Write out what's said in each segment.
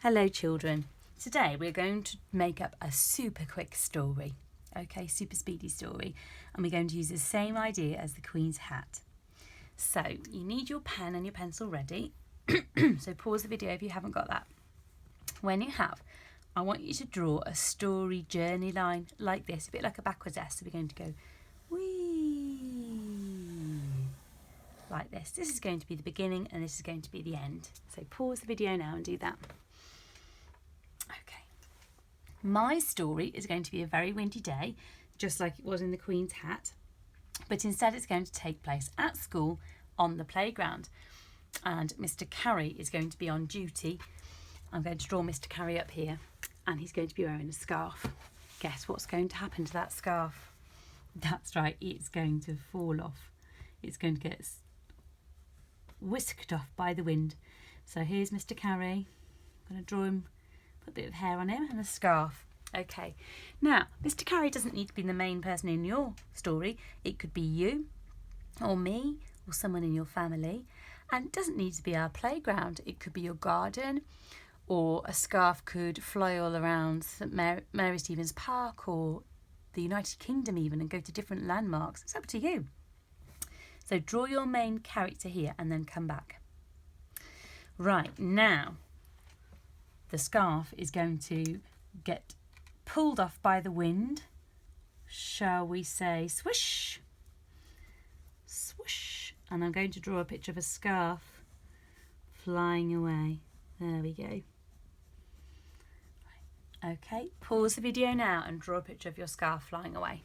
Hello children. Today we're going to make up a super quick story. Okay, super speedy story. And we're going to use the same idea as the Queen's hat. So you need your pen and your pencil ready. So pause the video if you haven't got that. When you have, I want you to draw a story journey line like this, a bit like a backwards S. So we're going to go wee like this. This is going to be the beginning and this is going to be the end. So pause the video now and do that. Okay. My story is going to be a very windy day, just like it was in the Queen's hat, but instead it's going to take place at school on the playground. And Mr. Carey is going to be on duty. I'm going to draw Mr. Carey up here and he's going to be wearing a scarf. Guess what's going to happen to that scarf? That's right, it's going to fall off. It's going to get whisked off by the wind. So here's Mr. Carey. I'm going to draw him, put a bit of hair on him and a scarf. Okay, now Mr. Carey doesn't need to be the main person in your story. It could be you or me or someone in your family, and it doesn't need to be our playground. It could be your garden, or a scarf could fly all around St Mary Stephen's Park or the United Kingdom even, and go to different landmarks. It's up to you. So draw your main character here and then come back. Right, now the scarf is going to get pulled off by the wind. Shall we say swish? Swoosh. And I'm going to draw a picture of a scarf flying away. There we go. Okay, pause the video now and draw a picture of your scarf flying away.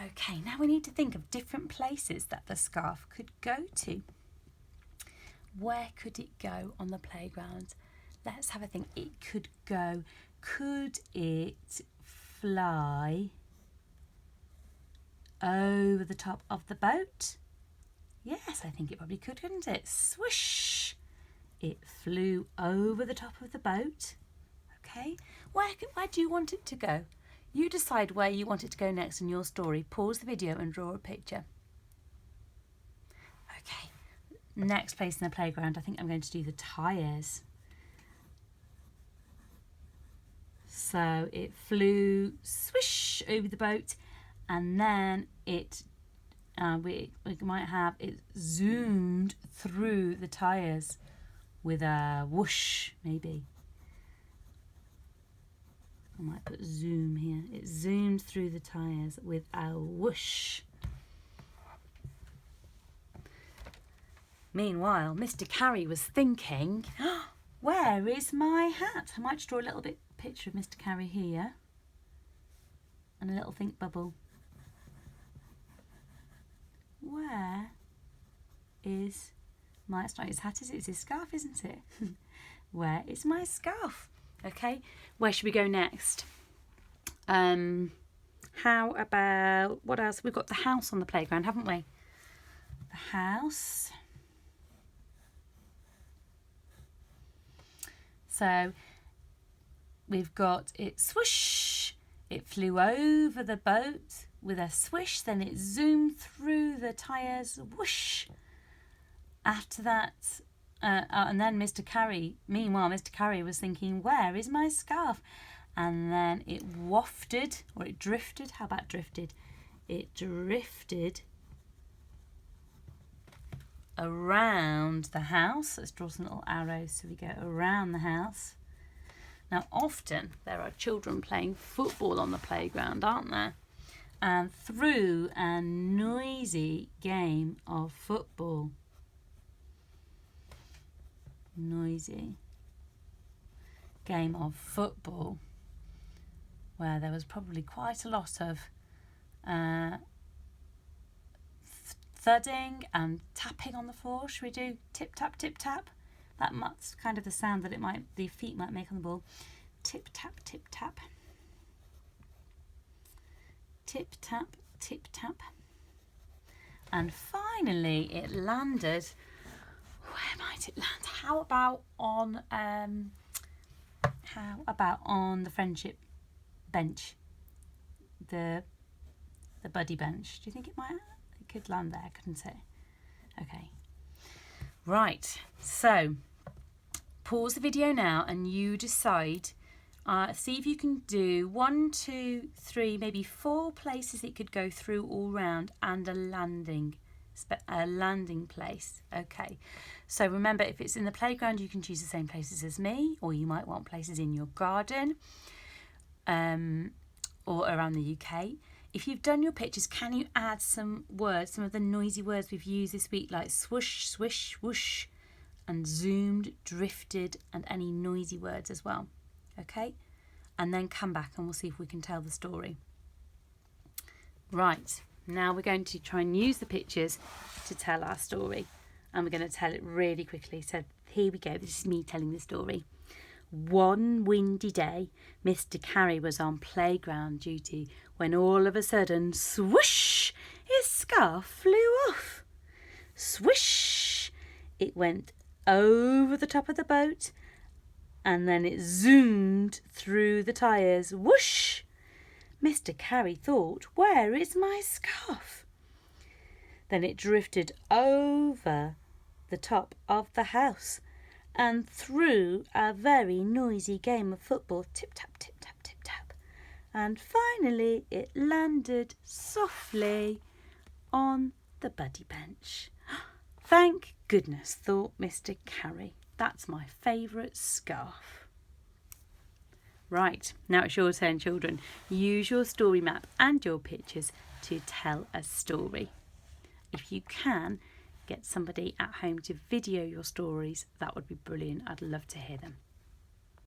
Okay, now we need to think of different places that the scarf could go to. Where could it go on the playground? Let's have a think. It could it fly over the top of the boat? Yes, I think it probably could, couldn't it? Swish! It flew over the top of the boat. Okay, where do you want it to go? You decide where you want it to go next in your story. Pause the video and draw a picture. Okay, next place in the playground, I think I'm going to do the tyres. So it flew swish over the boat, and then we might have it zoomed through the tyres with a whoosh, maybe. I might put zoom here. It zoomed through the tyres with a whoosh. Meanwhile, Mr. Carey was thinking, where is my hat? I might just draw a little bit picture of Mr. Carey here and a little think bubble. Where is my, it's not his hat, is it? It's his scarf, isn't it? Where is my scarf? Okay, where should we go next? How about, what else? We've got the house on the playground, haven't we? The house. So we've got it swoosh, it flew over the boat with a swish, then it zoomed through the tyres, whoosh. After that, and then Mr. Carey was thinking, where is my scarf? And then it wafted, or it drifted. How about drifted? It drifted around the house. Let's draw some little arrows so we go around the house. Now, often there are children playing football on the playground, aren't there? And through a noisy game of football. Noisy game of football where there was probably quite a lot of thudding and tapping on the floor. Should we do tip tap tip tap? That's kind of the sound that the feet might make on the ball. Tip tap tip tap. Tip tap tip tap. And finally it landed. Where might it land? How about on the friendship bench, the buddy bench? Do you think it could land there, couldn't it? Okay. Right. So pause the video now and you decide. See if you can do 1, 2, 3, maybe 4 places it could go through all round and a landing place. Okay, so remember, if it's in the playground, you can choose the same places as me, or you might want places in your garden or around the UK. If you've done your pictures, can you add some words, some of the noisy words we've used this week, like swoosh, swish, whoosh, and zoomed, drifted, and any noisy words as well? Okay, and then come back and we'll see if we can tell the story. Right, now we're going to try and use the pictures to tell our story, and we're going to tell it really quickly. So here we go, this is me telling the story. One windy day, Mr. Carey was on playground duty when all of a sudden, swoosh, his scarf flew off. Swish, it went over the top of the boat, and then it zoomed through the tyres. Whoosh! Mr. Carey thought, where is my scarf? Then it drifted over the top of the house and through a very noisy game of football, tip-tap, tip-tap, tip-tap. And finally it landed softly on the buddy bench. Thank goodness, thought Mr. Carey. That's my favourite scarf. Right, now it's your turn, children. Use your story map and your pictures to tell a story. If you can, get somebody at home to video your stories. That would be brilliant. I'd love to hear them.